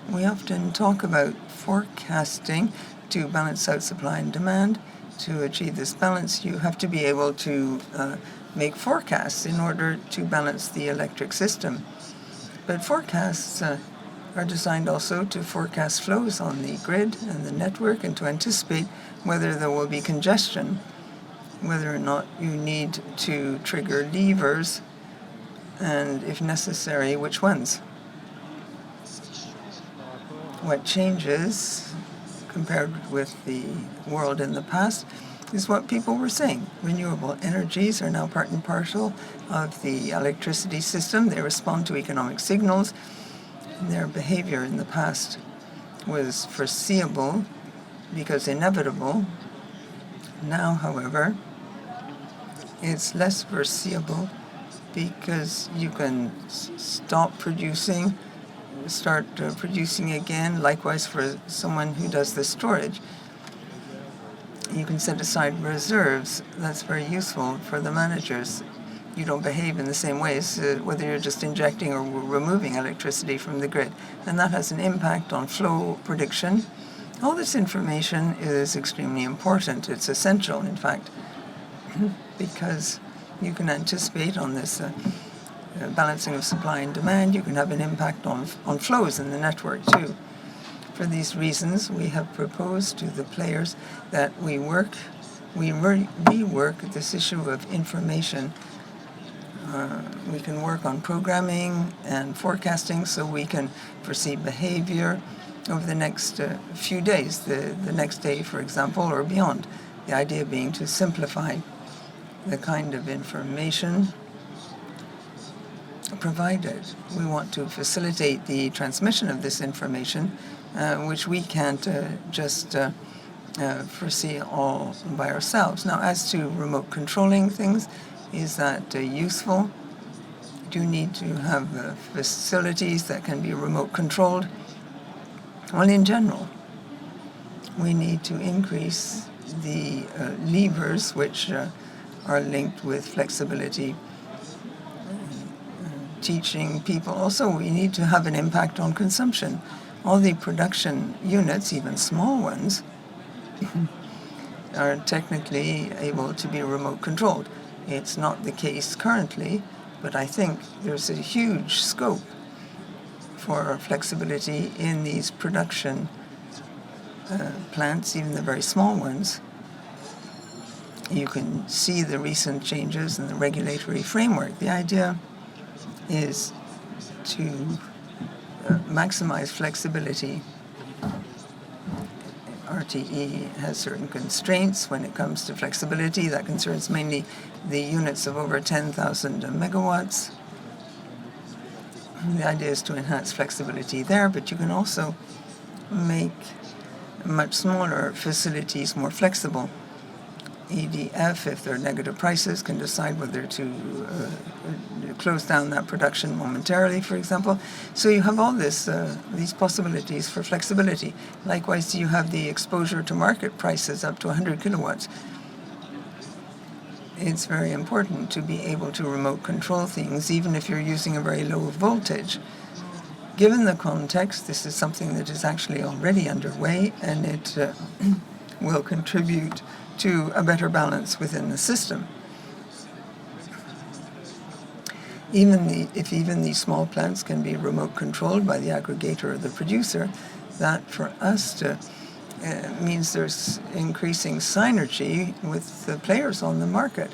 we often talk about forecasting to balance out supply and demand. To achieve this balance, you have to be able to make forecasts in order to balance the electric system. But forecasts are designed also to forecast flows on the grid and the network and to anticipate whether there will be congestion. whether or not you need to trigger levers, and if necessary, which ones. What changes compared with the world in the past is what people were saying. Renewable energies are now part and parcel of the electricity system. They respond to economic signals. Their behavior in the past was foreseeable because inevitable. Now, however, it's less foreseeable because you can stop producing, start producing again. Likewise for someone who does the storage. You can set aside reserves. That's very useful for the managers. You don't behave in the same ways, whether you're just injecting or removing electricity from the grid. And that has an impact on flow prediction. All this information is extremely important. It's essential, in fact, because you can anticipate on this balancing of supply and demand. You can have an impact on flows in the network, too. For these reasons, we have proposed to the players that we rework this issue of information. We can work on programming and forecasting so we can foresee behavior over the next few days, the next day, for example, or beyond. The idea being to simplify the kind of information provided. We want to facilitate the transmission of this information, which we can't just foresee all by ourselves. Now, as to remote controlling things, is that useful? Do you need to have facilities that can be remote controlled? Well, in general, we need to increase the levers which are linked with flexibility. Teaching people. Also, we need to have an impact on consumption. All the production units, even small ones, are technically able to be remote controlled. It's not the case currently, but I think there's a huge scope for flexibility in these production plants, even the very small ones. You can see the recent changes in the regulatory framework. The idea is to maximize flexibility. RTE has certain constraints when it comes to flexibility. That concerns mainly the units of over 10,000 megawatts. The idea is to enhance flexibility there, but you can also make much smaller facilities more flexible. EDF, if there are negative prices, can decide whether to close down that production momentarily, for example. So you have all these possibilities for flexibility. Likewise, you have the exposure to market prices up to 100 kilowatts. It's very important to be able to remote control things, even if you're using a very low voltage. Given the context, this is something that is actually already underway, and it will contribute to a better balance within the system. If even these small plants can be remote controlled by the aggregator or the producer, that for us means there's increasing synergy with the players on the market.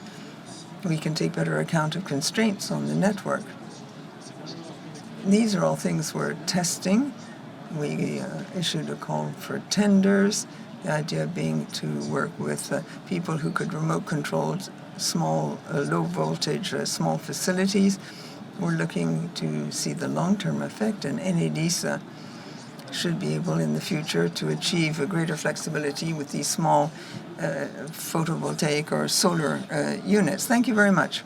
We can take better account of constraints on the network. These are all things we're testing. We issued a call for tenders. The idea being to work with people who could remote control small, low voltage, small facilities. We're looking to see the long-term effect, and EnerGaïa should be able in the future to achieve a greater flexibility with these small photovoltaic or solar units. Thank you very much.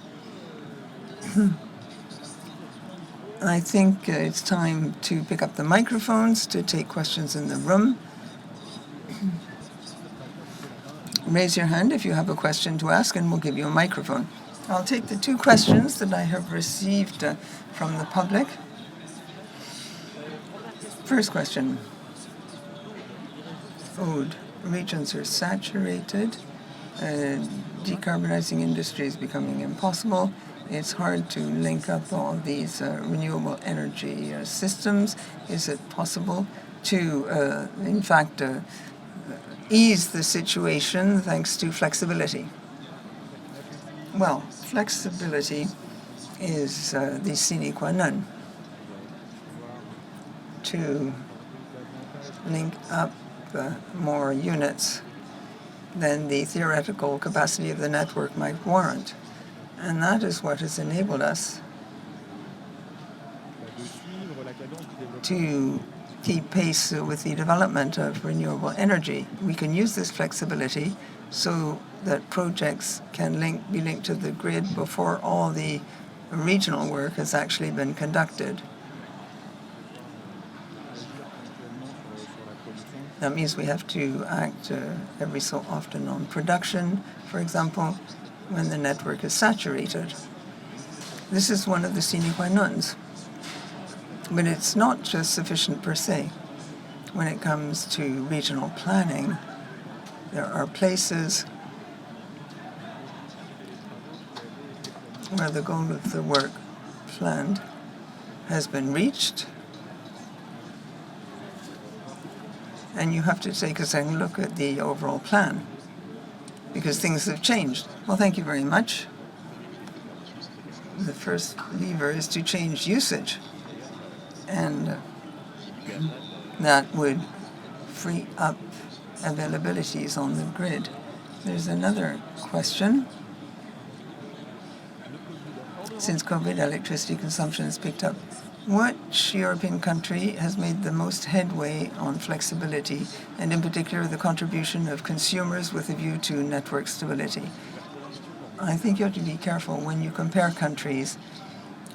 I think it's time to pick up the microphones to take questions in the room. Raise your hand if you have a question to ask, and we'll give you a microphone. I'll take the two questions that I have received from the public. First question. Food regions are saturated. Decarbonizing industry is becoming impossible. It's hard to link up all these renewable energy systems. Is it possible to, ease the situation thanks to flexibility? Well, flexibility is the sine qua non to link up more units than the theoretical capacity of the network might warrant. And that is what has enabled us to keep pace with the development of renewable energy. We can use this flexibility so that projects can be linked to the grid before all the regional work has actually been conducted. That means we have to act every so often on production, for example, when the network is saturated. This is one of the sine qua nons. But it's not just sufficient per se. When it comes to regional planning, there are places where the goal of the work planned has been reached, and you have to take a second look at the overall plan because things have changed. Well, thank you very much. The first lever is to change usage, and that would free up availabilities on the grid. There's another question. Since COVID, electricity consumption has picked up. Which European country has made the most headway on flexibility, and in particular the contribution of consumers with a view to network stability? I think you have to be careful when you compare countries.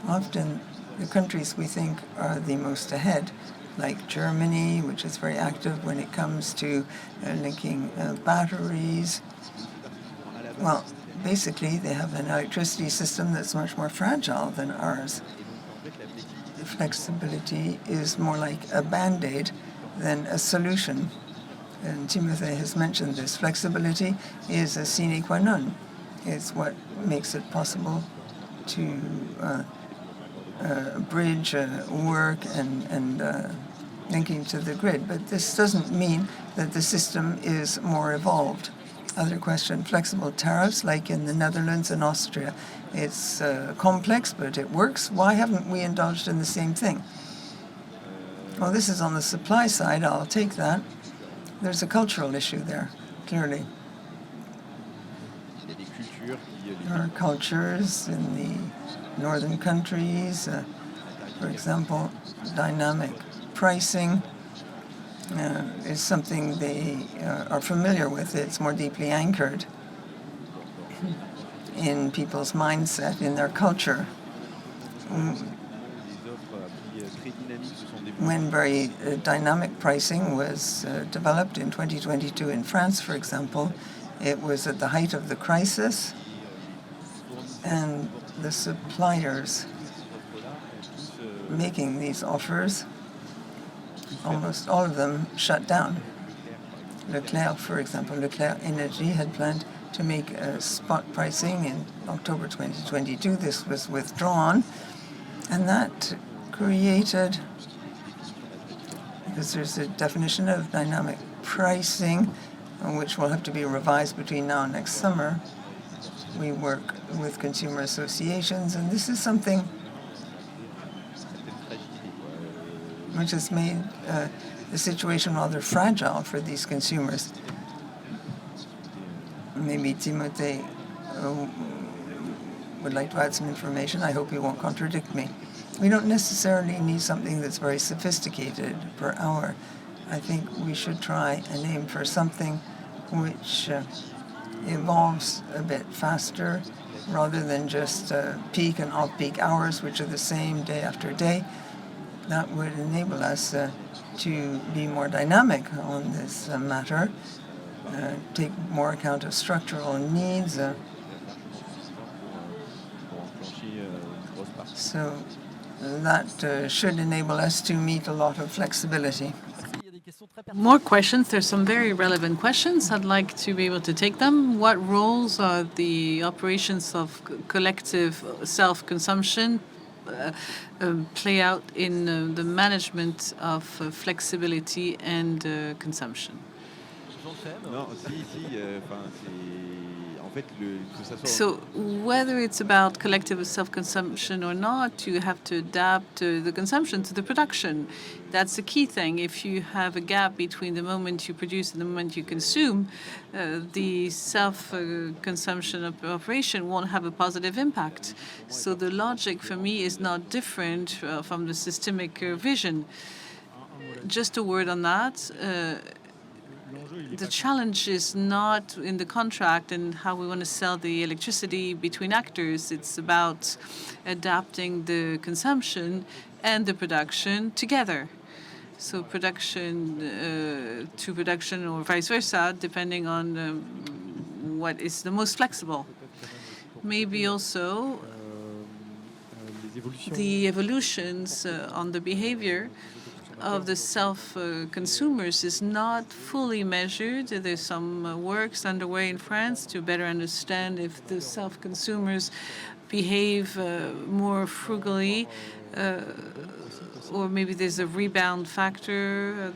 Often the countries we think are the most ahead, like Germany, which is very active when it comes to linking batteries. Well, basically they have an electricity system that's much more fragile than ours. Flexibility is more like a band-aid than a solution. And Timothy has mentioned this. Flexibility is a sine qua non. It's what makes it possible to bridge work and linking to the grid. But this doesn't mean that the system is more evolved. Other question, flexible tariffs like in the Netherlands and Austria. It's complex, but it works. Why haven't we indulged in the same thing? Well, this is on the supply side. I'll take that. There's a cultural issue there, clearly. There are cultures in the northern countries, for example, dynamic pricing is something they are familiar with. It's more deeply anchored in people's mindset, in their culture. When very dynamic pricing was developed in 2022 in France, for example, it was at the height of the crisis, and the suppliers making these offers, almost all of them shut down. Leclerc, for example, Leclerc Energy had planned to make spot pricing in October 2022. This was withdrawn, and that created, because there's a definition of dynamic pricing, which will have to be revised between now and next summer. We work with consumer associations, and this is something which has made the situation rather fragile for these consumers. Maybe Timothée would like to add some information. I hope he won't contradict me. We don't necessarily need something that's very sophisticated per hour. I think we should try and aim for something which evolves a bit faster rather than just peak and off-peak hours, which are the same day after day. That would enable us to be more dynamic on this matter, take more account of structural needs. So that should enable us to meet a lot of flexibility. More questions. There's some very relevant questions. I'd like to be able to take them. What roles are the operations of collective self-consumption play out in the management of flexibility and consumption? Non, si, en En fait, que ça soit So whether it's about collective self-consumption or not, you have to adapt the consumption to the production. That's the key thing. If you have a gap between the moment you produce and the moment you consume, the self-consumption operation won't have a positive impact. So the logic for me is not different from the systemic vision. Just a word on that. The challenge is not in the contract and how we want to sell the electricity between actors. It's about adapting the consumption and the production together. So production to production or vice versa, depending on what is the most flexible. Maybe also the evolutions on the behavior of the self-consumers is not fully measured. There's some works underway in France to better understand if the self-consumers behave more frugally, or maybe there's a rebound factor,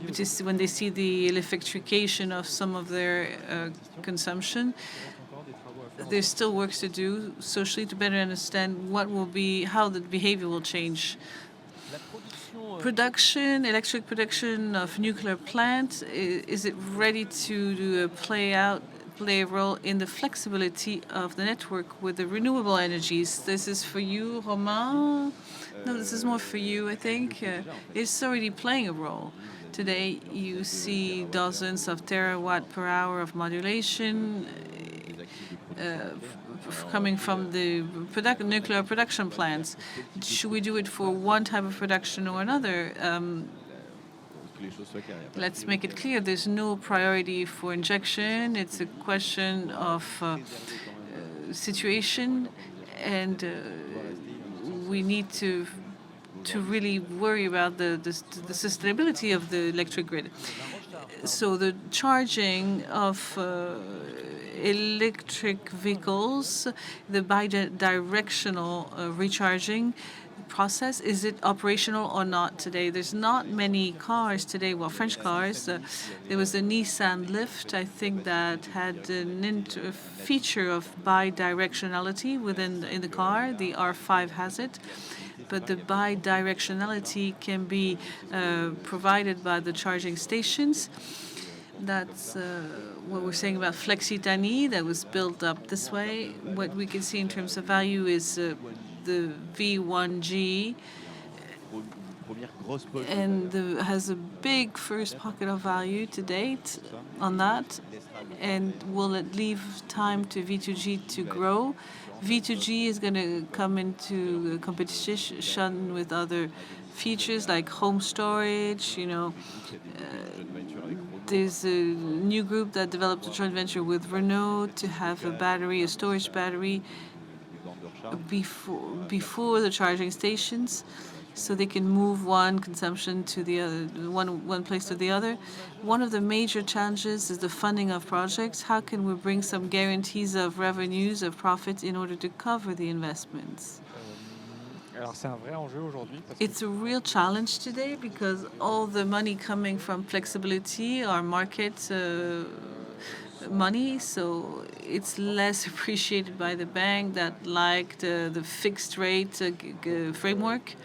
which is when they see the electrification of some of their consumption. There's still work to do socially to better understand what will be, how the behavior will change. Production, electric production of nuclear plants, is it ready to play a role in the flexibility of the network with the renewable energies? This is for you, Romain. No, this is more for you, I think. It's already playing a role. Today, you see dozens of terawatt per hour of modulation coming from the nuclear production plants. Should we do it for one type of production or another? Let's make it clear there's no priority for injection. It's a question of situation, and we need to really worry about the sustainability of the electric grid. So the charging of electric vehicles, the bi-directional recharging process, is it operational or not today? There's not many cars today, well, French cars. There was a Nissan Lift, I think, that had a feature of bi-directionality in the car. The R5 has it. But the bi-directionality can be provided by the charging stations. That's what we're saying about Flexitanie that was built up this way. What we can see in terms of value is the V1G, and has a big first pocket of value to date on that. And will it leave time to V2G to grow? V2G is going to come into competition with other features like home storage. There's a new group that developed a joint venture with Renault to have a storage battery before the charging stations, so they can move one consumption to the other, one place to the other. One of the major challenges is the funding of projects. How can we bring some guarantees of revenues, of profits, in order to cover the investments? It's a real challenge today because all the money coming from flexibility are market money, so it's less appreciated by the bank that liked the fixed rate framework.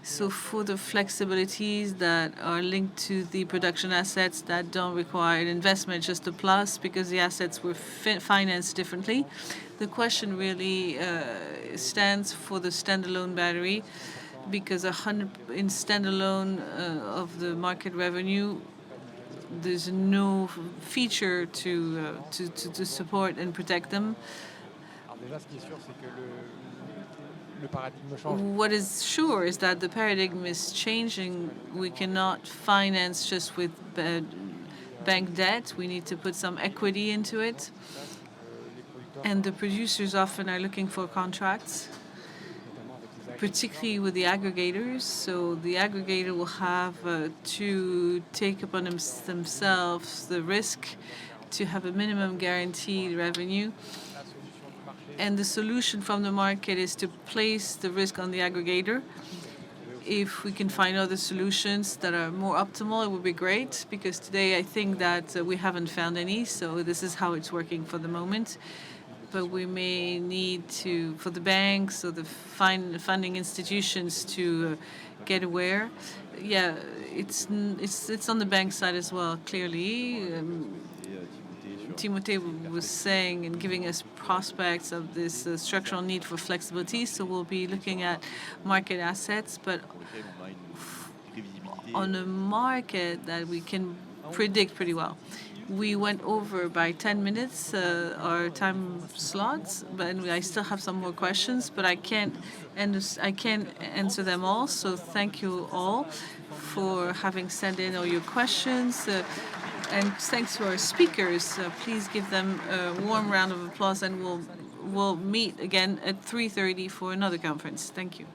So for the flexibilities that are linked to the production assets that don't require an investment, just a plus because the assets were financed differently, the question really stands for the standalone battery, because 100 in standalone of the market revenue, there's no feature to support and protect them. What is sure is that the paradigm is changing. We cannot finance just with bank debt. We need to put some equity into it. And the producers often are looking for contracts, particularly with the aggregators. So the aggregator will have to take upon themselves the risk to have a minimum guaranteed revenue. And the solution from the market is to place the risk on the aggregator If we can find other solutions that are more optimal, it would be great, because today I think that we haven't found any, so this is how it's working for the moment. But we may need to, for the banks or the funding institutions to get aware. Yeah, it's on the bank side as well, clearly. Timothée was saying and giving us prospects of this structural need for flexibility. So we'll be looking at market assets, but on a market that we can predict pretty well. We went over by 10 minutes our time slots, but I still have some more questions, but I can't answer them all. So thank you all for having sent in all your questions. And thanks to our speakers. Please give them a warm round of applause, and we'll meet again at 3:30 for another conference. Thank you.